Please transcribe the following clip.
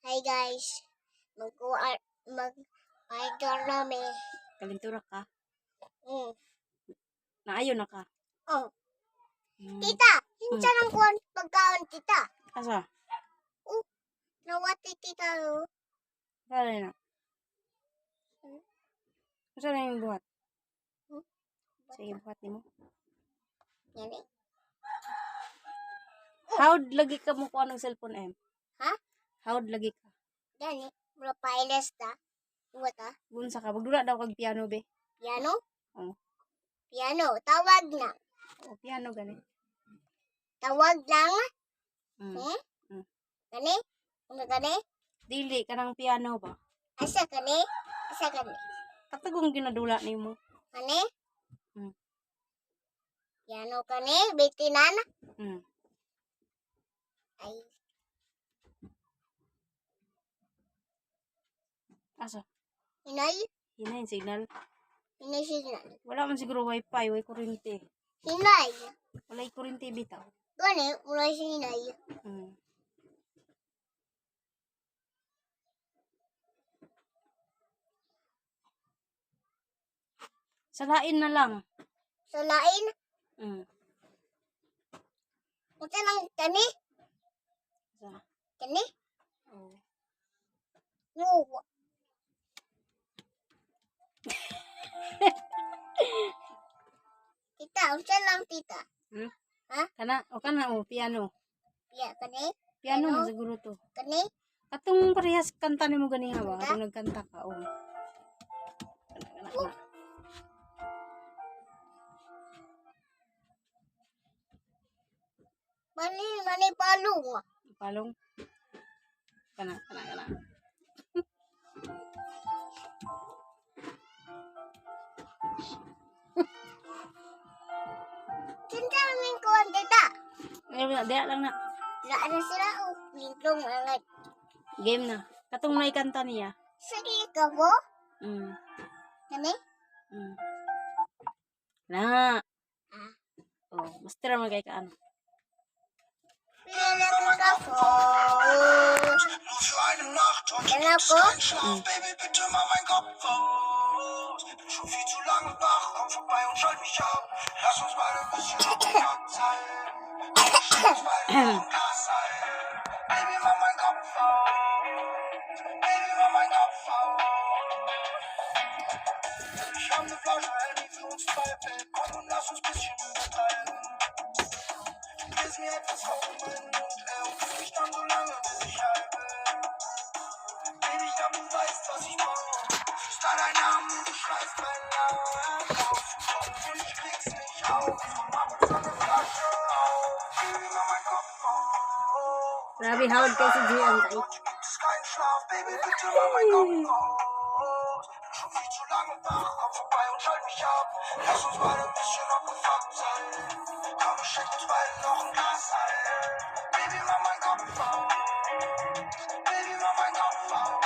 Hi guys, mag-order nami. Kalintura ka? Mm. Naayo na ka? Oh, Hmm. tita, hinsa ng kuwan pagkaon tita. Asa? Nawati tita lo. Saan na? Hmm? Saan na yung buhat? Hmm? Sige, buhat ni mo. Yan eh. Howd lagi ka mo kuha ng cellphone, em? Ha? Howd lagi ka? Gani, bro pailes ta. Buat ta. Bunsa ka? Magdula daw kag piano, be. Piano? Oh. Piano, tawag na. Oh, piano gani. Tawag lang. Mm. Hmm? Mm. Gani? Ano gani? Dili ka ng piano ba? Asa gani? Asa gani? Katagong ginadula ni mo. Gani? Mm. Piano gani? Bitinan? Mm. Ay, Asa? hinay? Hina yung signal. Hinay signal. Wala man siguro wifi, way kuryente. Hinay. Wala yung kuryente bitaw. Gani, mula si hinay. Mm. Salain na lang. Sa lain, Mm. unsa lang kani? Asa? Kani? Oh. No. Tita, unsa lang tita? Hmm? Ha? Kana, o kana, o, piano. Ya, kani? Piano Piano? man siguro to. Kani? Atong parehas kanta ni mo ganiha ba? Kanta? Atong nagkanta ka, o. Kana. Mani palong. Palong. Kana. Cinta min kuan tita. Diya lang na. La na sila o lintlong angat. Game na. Katong naikanta niya. Sige ka mo? Mm. Kani? Mm. Na. Ah. Oh, master man kay ka ano. Pila ka po. Kailan po? Mm. Baby, bitte mach mein Kopf aus. Bin schon viel zu lange wach, komm vorbei und schalt mich ab. Lass uns mal ein bisschen auf den Takt sein. Schick uns beide noch ein Glas ein. Baby, mach mein Kopf aus. Baby, mach mein Kopf aus. Ich hab ne Flasche Handy für uns beide. Komm und lass uns bisschen übertreiben. Du bist mir etwas vor in meinen Mund, und küsst mich dann so lange, bis ich halb bin. Baby, ich glaub, du weißt, was ich brauch. Flüster deinen Namen und du schreibst meinen Namen auf. Und ich krieg's nicht auf. Mach uns noch ne Flasche auf. Baby, mach mein Kopf auf. Grabe, hawad kay si Gian kay. Heute gibt es keinen Schlaf. Baby, bitte mach mein Kopf aus. Bin schon viel zu lange wach. Komm vorbei und schalt mich ab. Lass uns beide ein bisschen abgefuckt sein. Komm, ich schenk uns beiden noch ein Glas ein. Baby, mach mein Kopf auf. Baby, mach mein Kopf auf.